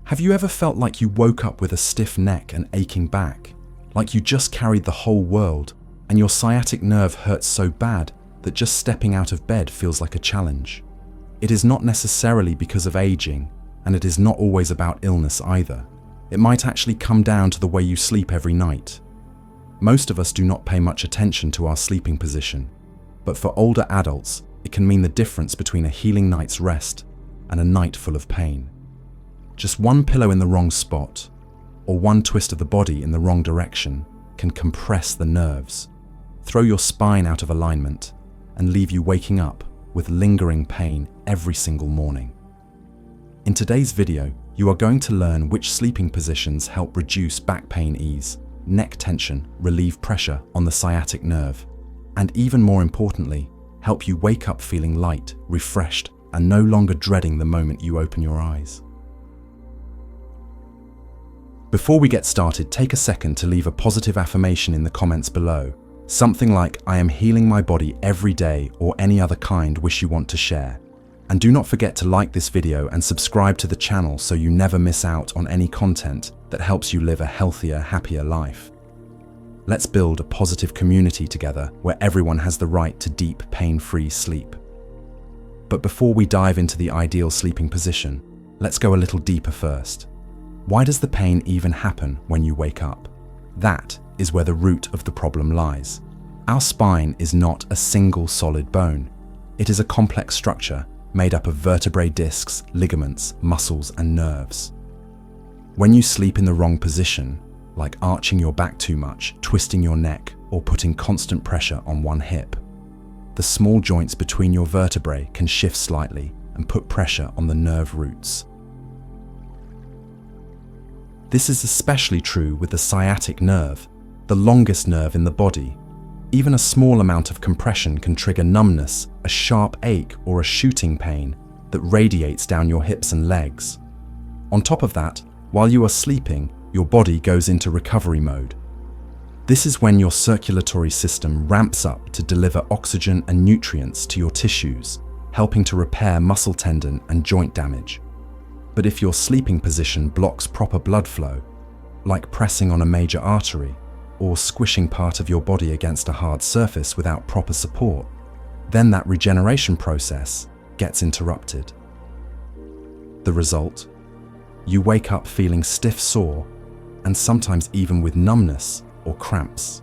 Have you ever felt like you woke up with a stiff neck and aching back? Like you just carried the whole world, and your sciatic nerve hurts so bad that just stepping out of bed feels like a challenge? It is not necessarily because of aging, and it is not always about illness either. It might actually come down to the way you sleep every night. Most of us do not pay much attention to our sleeping position, but for older adults, it can mean the difference between a healing night's rest and a night full of pain. Just one pillow in the wrong spot, or one twist of the body in the wrong direction, can compress the nerves, throw your spine out of alignment, and leave you waking up with lingering pain every single morning. In today's video, you are going to learn which sleeping positions help reduce back pain ease, neck tension, relieve pressure on the sciatic nerve, and even more importantly, help you wake up feeling light, refreshed, and no longer dreading the moment you open your eyes. Before we get started, take a second to leave a positive affirmation in the comments below. Something like, "I am healing my body every day," or any other kind wish you want to share. And do not forget to like this video and subscribe to the channel so you never miss out on any content that helps you live a healthier, happier life. Let's build a positive community together where everyone has the right to deep, pain-free sleep. But before we dive into the ideal sleeping position, let's go a little deeper first. Why does the pain even happen when you wake up? That is where the root of the problem lies. Our spine is not a single solid bone. It is a complex structure made up of vertebrae discs, ligaments, muscles, and nerves. When you sleep in the wrong position, like arching your back too much, twisting your neck, or putting constant pressure on one hip, the small joints between your vertebrae can shift slightly and put pressure on the nerve roots. This is especially true with the sciatic nerve, the longest nerve in the body. Even a small amount of compression can trigger numbness, a sharp ache, or a shooting pain that radiates down your hips and legs. On top of that, while you are sleeping, your body goes into recovery mode. This is when your circulatory system ramps up to deliver oxygen and nutrients to your tissues, helping to repair muscle tendon and joint damage. But if your sleeping position blocks proper blood flow, like pressing on a major artery or squishing part of your body against a hard surface without proper support, then that regeneration process gets interrupted. The result? You wake up feeling stiff, sore, and sometimes even with numbness or cramps.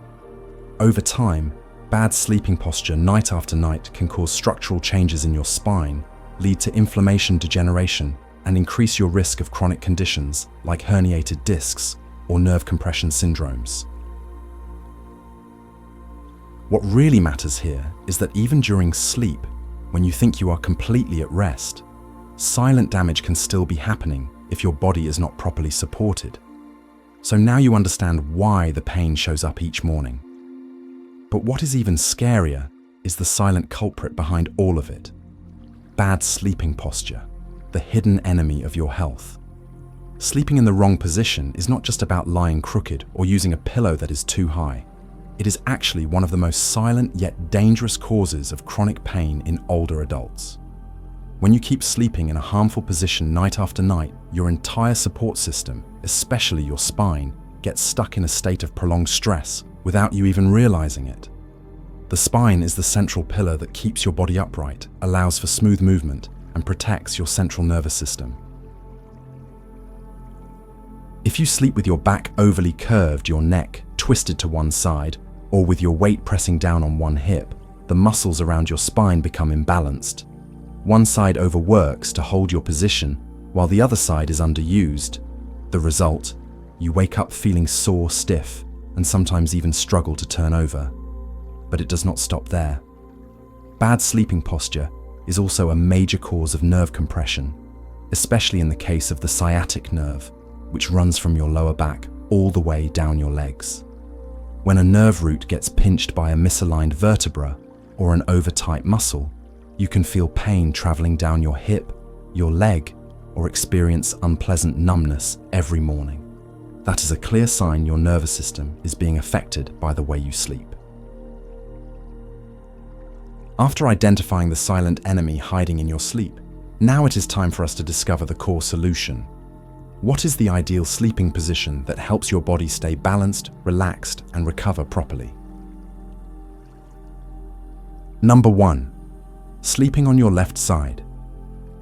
Over time, bad sleeping posture night after night can cause structural changes in your spine, lead to inflammation, degeneration, and increase your risk of chronic conditions like herniated discs or nerve compression syndromes. What really matters here is that even during sleep, when you think you are completely at rest, silent damage can still be happening if your body is not properly supported. So now you understand why the pain shows up each morning. But what is even scarier is the silent culprit behind all of it: bad sleeping posture, the hidden enemy of your health. Sleeping in the wrong position is not just about lying crooked or using a pillow that is too high. It is actually one of the most silent yet dangerous causes of chronic pain in older adults. When you keep sleeping in a harmful position night after night, your entire support system, especially your spine, gets stuck in a state of prolonged stress without you even realizing it. The spine is the central pillar that keeps your body upright, allows for smooth movement, and protects your central nervous system. If you sleep with your back overly curved, your neck twisted to one side, or with your weight pressing down on one hip, the muscles around your spine become imbalanced. One side overworks to hold your position, while the other side is underused. The result? You wake up feeling sore, stiff, and sometimes even struggle to turn over. But it does not stop there. Bad sleeping posture is also a major cause of nerve compression, especially in the case of the sciatic nerve, which runs from your lower back all the way down your legs. When a nerve root gets pinched by a misaligned vertebra or an over-tight muscle, you can feel pain traveling down your hip, your leg, or experience unpleasant numbness every morning. That is a clear sign your nervous system is being affected by the way you sleep. After identifying the silent enemy hiding in your sleep, now it is time for us to discover the core solution. What is the ideal sleeping position that helps your body stay balanced, relaxed, and recover properly? Number 1. Sleeping on your left side.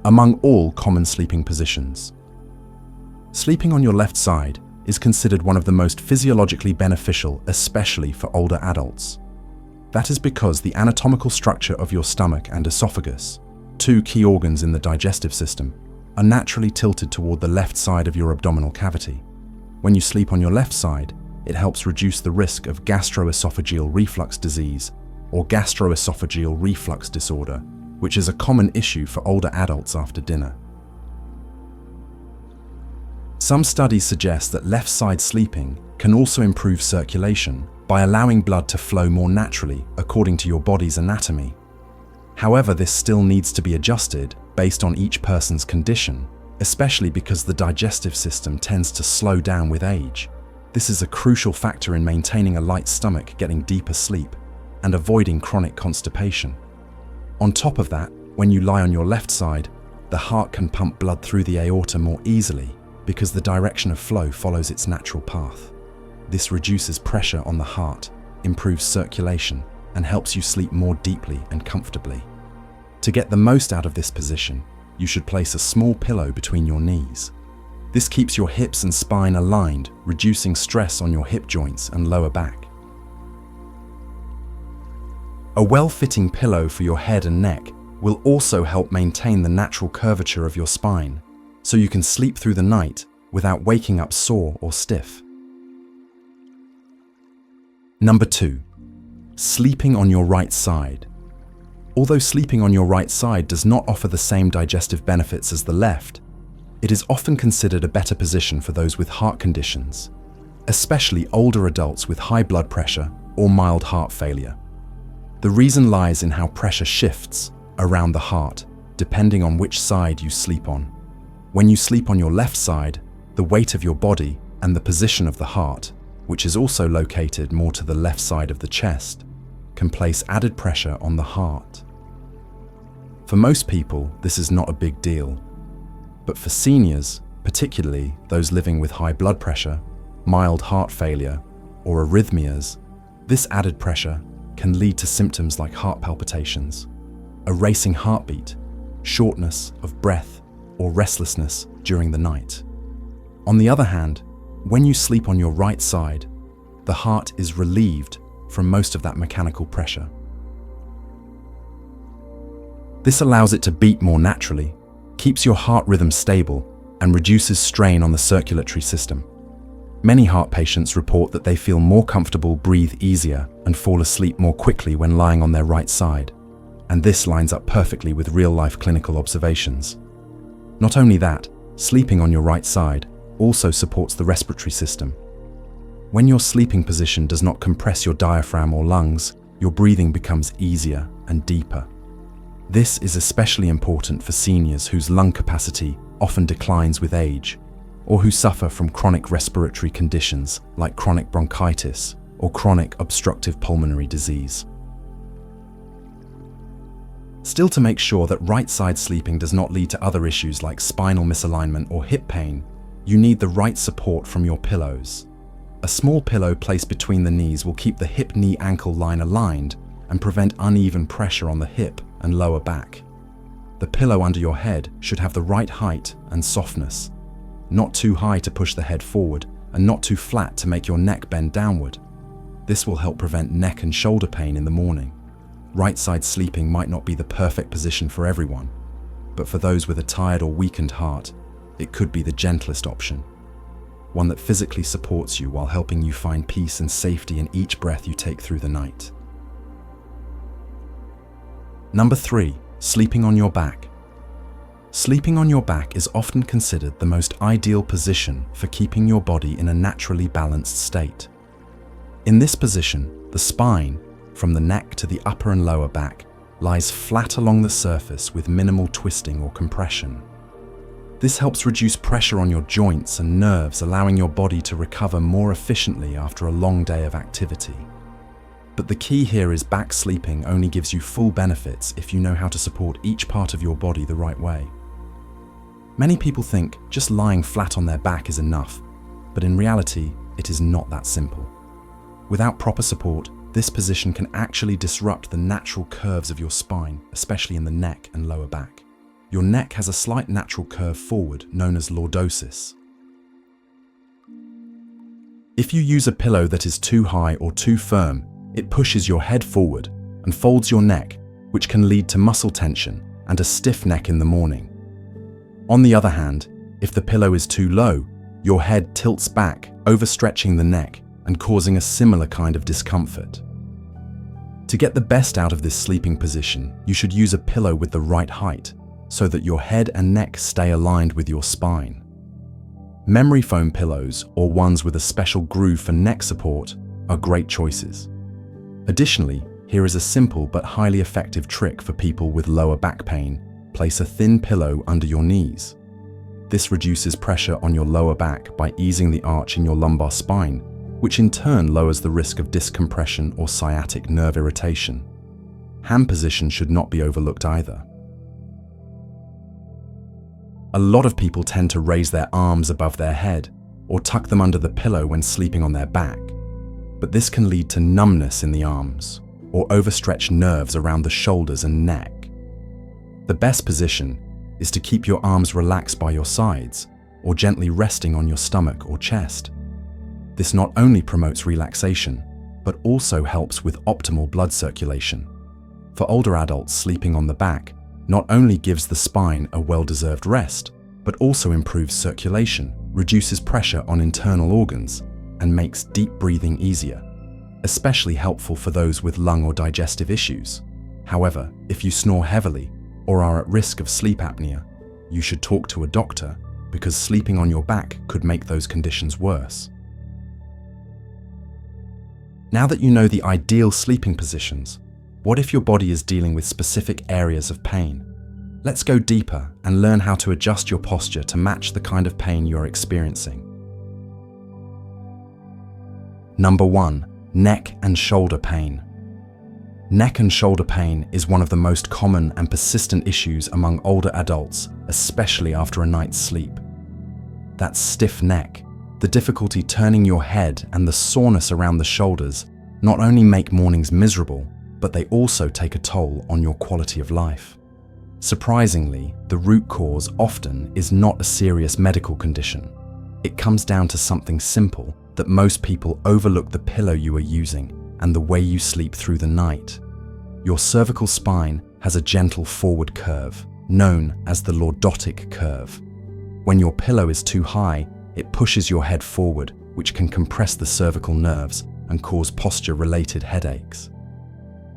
Among all common sleeping positions, sleeping on your left side is considered one of the most physiologically beneficial, especially for older adults. That is because the anatomical structure of your stomach and esophagus, two key organs in the digestive system, are naturally tilted toward the left side of your abdominal cavity. When you sleep on your left side, it helps reduce the risk of gastroesophageal reflux disease or gastroesophageal reflux disorder, which is a common issue for older adults after dinner. Some studies suggest that left side sleeping can also improve circulation by allowing blood to flow more naturally according to your body's anatomy. However, this still needs to be adjusted based on each person's condition, especially because the digestive system tends to slow down with age. This is a crucial factor in maintaining a light stomach, getting deeper sleep, and avoiding chronic constipation. On top of that, when you lie on your left side, the heart can pump blood through the aorta more easily because the direction of flow follows its natural path. This reduces pressure on the heart, improves circulation, and helps you sleep more deeply and comfortably. To get the most out of this position, you should place a small pillow between your knees. This keeps your hips and spine aligned, reducing stress on your hip joints and lower back. A well-fitting pillow for your head and neck will also help maintain the natural curvature of your spine, so you can sleep through the night without waking up sore or stiff. Number 2. Sleeping on your right side. Although sleeping on your right side does not offer the same digestive benefits as the left, it is often considered a better position for those with heart conditions, especially older adults with high blood pressure or mild heart failure. The reason lies in how pressure shifts around the heart, depending on which side you sleep on. When you sleep on your left side, the weight of your body and the position of the heart, which is also located more to the left side of the chest, can place added pressure on the heart. For most people, this is not a big deal, but for seniors, particularly those living with high blood pressure, mild heart failure, or arrhythmias, this added pressure can lead to symptoms like heart palpitations, a racing heartbeat, shortness of breath, or restlessness during the night. On the other hand, when you sleep on your right side, the heart is relieved from most of that mechanical pressure. This allows it to beat more naturally, keeps your heart rhythm stable, and reduces strain on the circulatory system. Many heart patients report that they feel more comfortable, breathe easier, and fall asleep more quickly when lying on their right side. And this lines up perfectly with real-life clinical observations. Not only that, sleeping on your right side also supports the respiratory system. When your sleeping position does not compress your diaphragm or lungs, your breathing becomes easier and deeper. This is especially important for seniors whose lung capacity often declines with age, or who suffer from chronic respiratory conditions like chronic bronchitis or chronic obstructive pulmonary disease. Still, to make sure that right-side sleeping does not lead to other issues like spinal misalignment or hip pain, you need the right support from your pillows. A small pillow placed between the knees will keep the hip-knee-ankle line aligned and prevent uneven pressure on the hip and lower back. The pillow under your head should have the right height and softness, not too high to push the head forward and not too flat to make your neck bend downward. This will help prevent neck and shoulder pain in the morning. Right-side sleeping might not be the perfect position for everyone, but for those with a tired or weakened heart, it could be the gentlest option. One that physically supports you while helping you find peace and safety in each breath you take through the night. Number 3, sleeping on your back. Sleeping on your back is often considered the most ideal position for keeping your body in a naturally balanced state. In this position, the spine, from the neck to the upper and lower back, lies flat along the surface with minimal twisting or compression. This helps reduce pressure on your joints and nerves, allowing your body to recover more efficiently after a long day of activity. But the key here is back sleeping only gives you full benefits if you know how to support each part of your body the right way. Many people think just lying flat on their back is enough, but in reality, it is not that simple. Without proper support, this position can actually disrupt the natural curves of your spine, especially in the neck and lower back. Your neck has a slight natural curve forward, known as lordosis. If you use a pillow that is too high or too firm, it pushes your head forward and folds your neck, which can lead to muscle tension and a stiff neck in the morning. On the other hand, if the pillow is too low, your head tilts back, overstretching the neck and causing a similar kind of discomfort. To get the best out of this sleeping position, you should use a pillow with the right height so that your head and neck stay aligned with your spine. Memory foam pillows, or ones with a special groove for neck support, are great choices. Additionally, here is a simple but highly effective trick for people with lower back pain. Place a thin pillow under your knees. This reduces pressure on your lower back by easing the arch in your lumbar spine, which in turn lowers the risk of discompression or sciatic nerve irritation. Hand position should not be overlooked either. A lot of people tend to raise their arms above their head or tuck them under the pillow when sleeping on their back, but this can lead to numbness in the arms or overstretched nerves around the shoulders and neck. The best position is to keep your arms relaxed by your sides or gently resting on your stomach or chest. This not only promotes relaxation, but also helps with optimal blood circulation. For older adults, sleeping on the back not only gives the spine a well-deserved rest, but also improves circulation, reduces pressure on internal organs, and makes deep breathing easier, especially helpful for those with lung or digestive issues. However, if you snore heavily or are at risk of sleep apnea, you should talk to a doctor because sleeping on your back could make those conditions worse. Now that you know the ideal sleeping positions, what if your body is dealing with specific areas of pain? Let's go deeper and learn how to adjust your posture to match the kind of pain you're experiencing. Number 1. Neck and shoulder pain. Neck and shoulder pain is one of the most common and persistent issues among older adults, especially after a night's sleep. That stiff neck, the difficulty turning your head, and the soreness around the shoulders not only make mornings miserable, but they also take a toll on your quality of life. Surprisingly, the root cause often is not a serious medical condition. It comes down to something simple that most people overlook: the pillow you are using and the way you sleep through the night. Your cervical spine has a gentle forward curve, known as the lordotic curve. When your pillow is too high, it pushes your head forward, which can compress the cervical nerves and cause posture-related headaches.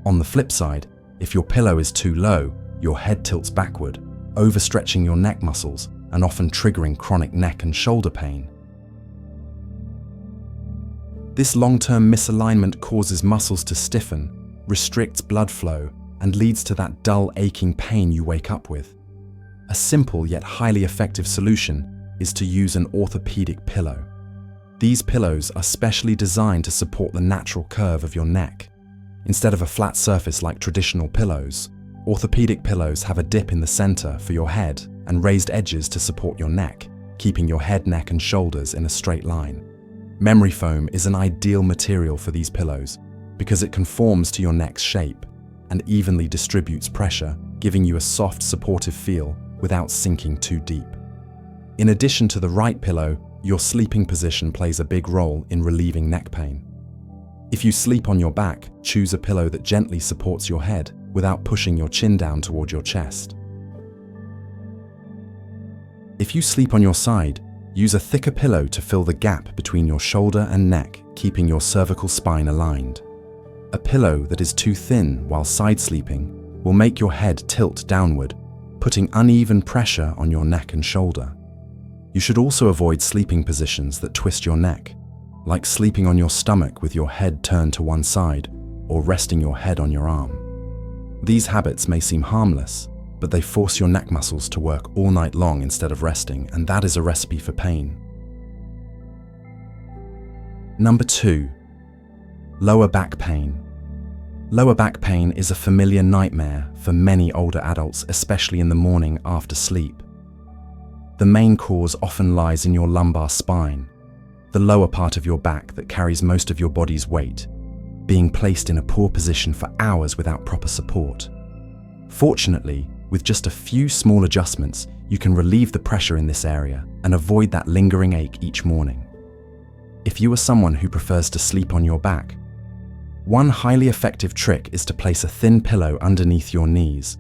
On the flip side, if your pillow is too low, your head tilts backward, overstretching your neck muscles and often triggering chronic neck and shoulder pain. This long-term misalignment causes muscles to stiffen, restricts blood flow, and leads to that dull, aching pain you wake up with. A simple yet highly effective solution is to use an orthopedic pillow. These pillows are specially designed to support the natural curve of your neck. Instead of a flat surface like traditional pillows, orthopedic pillows have a dip in the center for your head and raised edges to support your neck, keeping your head, neck, and shoulders in a straight line. Memory foam is an ideal material for these pillows because it conforms to your neck's shape and evenly distributes pressure, giving you a soft, supportive feel without sinking too deep. In addition to the right pillow, your sleeping position plays a big role in relieving neck pain. If you sleep on your back, choose a pillow that gently supports your head without pushing your chin down toward your chest. If you sleep on your side, use a thicker pillow to fill the gap between your shoulder and neck, keeping your cervical spine aligned. A pillow that is too thin while side sleeping will make your head tilt downward, putting uneven pressure on your neck and shoulder. You should also avoid sleeping positions that twist your neck, like sleeping on your stomach with your head turned to one side or resting your head on your arm. These habits may seem harmless, but they force your neck muscles to work all night long instead of resting, and that is a recipe for pain. Number 2. Lower back pain. Lower back pain is a familiar nightmare for many older adults, especially in the morning after sleep. The the main cause often lies in your lumbar spine, the lower part of your back that carries most of your body's weight, being placed in a poor position for hours without proper support. Fortunately, with just a few small adjustments, you can relieve the pressure in this area and avoid that lingering ache each morning. If you are someone who prefers to sleep on your back, one highly effective trick is to place a thin pillow underneath your knees.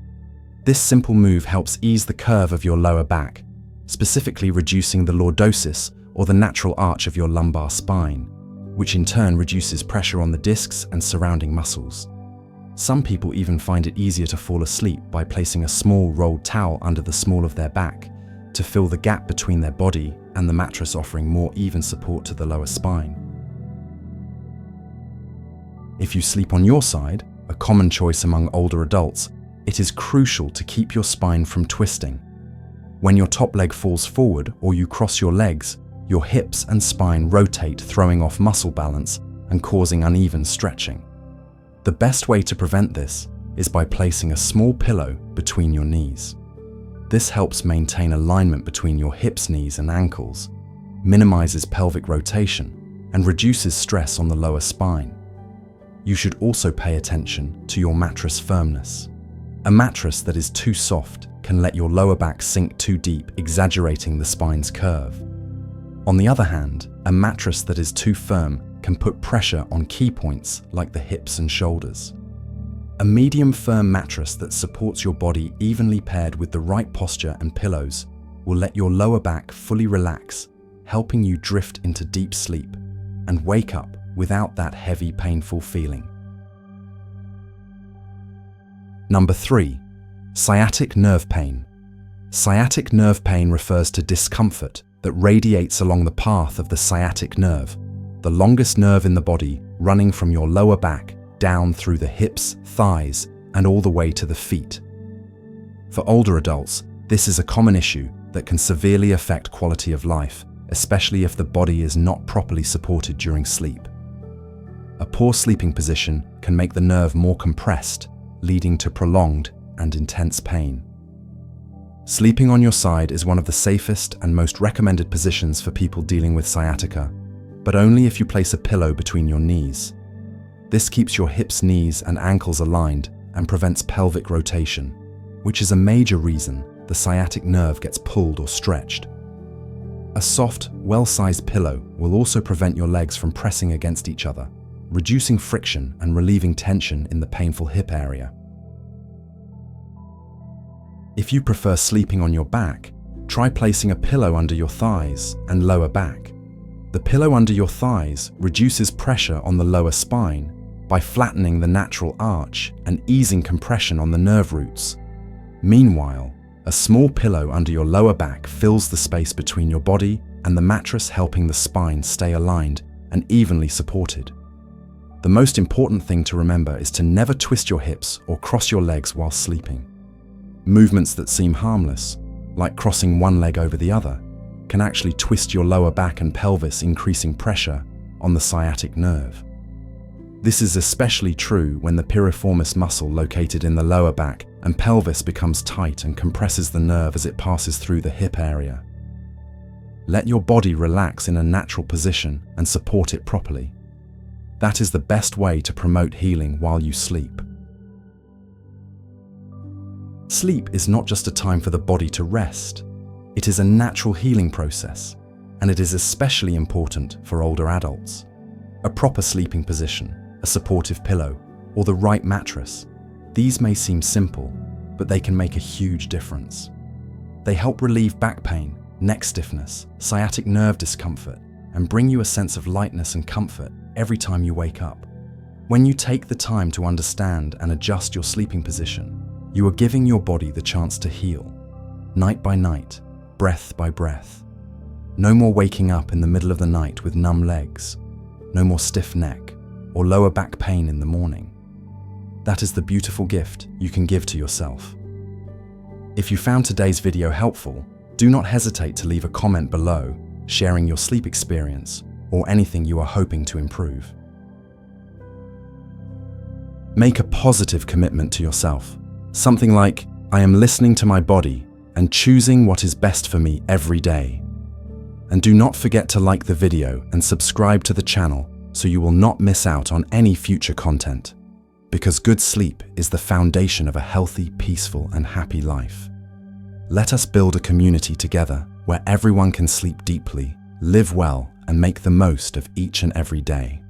This simple move helps ease the curve of your lower back, specifically reducing the lordosis or the natural arch of your lumbar spine, which in turn reduces pressure on the discs and surrounding muscles. Some people even find it easier to fall asleep by placing a small rolled towel under the small of their back to fill the gap between their body and the mattress, offering more even support to the lower spine. If you sleep on your side, a common choice among older adults, it is crucial to keep your spine from twisting. When your top leg falls forward or you cross your legs, your hips and spine rotate, throwing off muscle balance and causing uneven stretching. The best way to prevent this is by placing a small pillow between your knees. This helps maintain alignment between your hips, knees, and ankles, minimizes pelvic rotation, and reduces stress on the lower spine. You should also pay attention to your mattress firmness. A mattress that is too soft can let your lower back sink too deep, exaggerating the spine's curve. On the other hand, a mattress that is too firm can put pressure on key points like the hips and shoulders. A medium firm mattress that supports your body evenly, paired with the right posture and pillows, will let your lower back fully relax, helping you drift into deep sleep and wake up without that heavy, painful feeling. Number 3. Sciatic nerve pain. Sciatic nerve pain refers to discomfort that radiates along the path of the sciatic nerve, the longest nerve in the body, running from your lower back down through the hips, thighs, and all the way to the feet. For older adults, this is a common issue that can severely affect quality of life, especially if the body is not properly supported during sleep. A poor sleeping position can make the nerve more compressed, leading to prolonged and intense pain. Sleeping on your side is one of the safest and most recommended positions for people dealing with sciatica, but only if you place a pillow between your knees. This keeps your hips, knees, and ankles aligned and prevents pelvic rotation, which is a major reason the sciatic nerve gets pulled or stretched. A soft, well-sized pillow will also prevent your legs from pressing against each other, reducing friction and relieving tension in the painful hip area. If you prefer sleeping on your back, try placing a pillow under your thighs and lower back. The pillow under your thighs reduces pressure on the lower spine by flattening the natural arch and easing compression on the nerve roots. Meanwhile, a small pillow under your lower back fills the space between your body and the mattress, helping the spine stay aligned and evenly supported. The most important thing to remember is to never twist your hips or cross your legs while sleeping. Movements that seem harmless, like crossing one leg over the other, can actually twist your lower back and pelvis, increasing pressure on the sciatic nerve. This is especially true when the piriformis muscle located in the lower back and pelvis becomes tight and compresses the nerve as it passes through the hip area. Let your body relax in a natural position and support it properly. That is the best way to promote healing while you sleep. Sleep is not just a time for the body to rest. It is a natural healing process, and it is especially important for older adults. A proper sleeping position, a supportive pillow, or the right mattress. These may seem simple, but they can make a huge difference. They help relieve back pain, neck stiffness, sciatic nerve discomfort, and bring you a sense of lightness and comfort every time you wake up. When you take the time to understand and adjust your sleeping position, you are giving your body the chance to heal, night by night, breath by breath. No more waking up in the middle of the night with numb legs, no more stiff neck or lower back pain in the morning. That is the beautiful gift you can give to yourself. If you found today's video helpful, do not hesitate to leave a comment below, sharing your sleep experience or anything you are hoping to improve. Make a positive commitment to yourself. Something like, "I am listening to my body and choosing what is best for me every day. And do not forget to like the video and subscribe to the channel so you will not miss out on any future content. Because good sleep is the foundation of a healthy, peaceful, and happy life. Let us build a community together where everyone can sleep deeply, live well, and make the most of each and every day.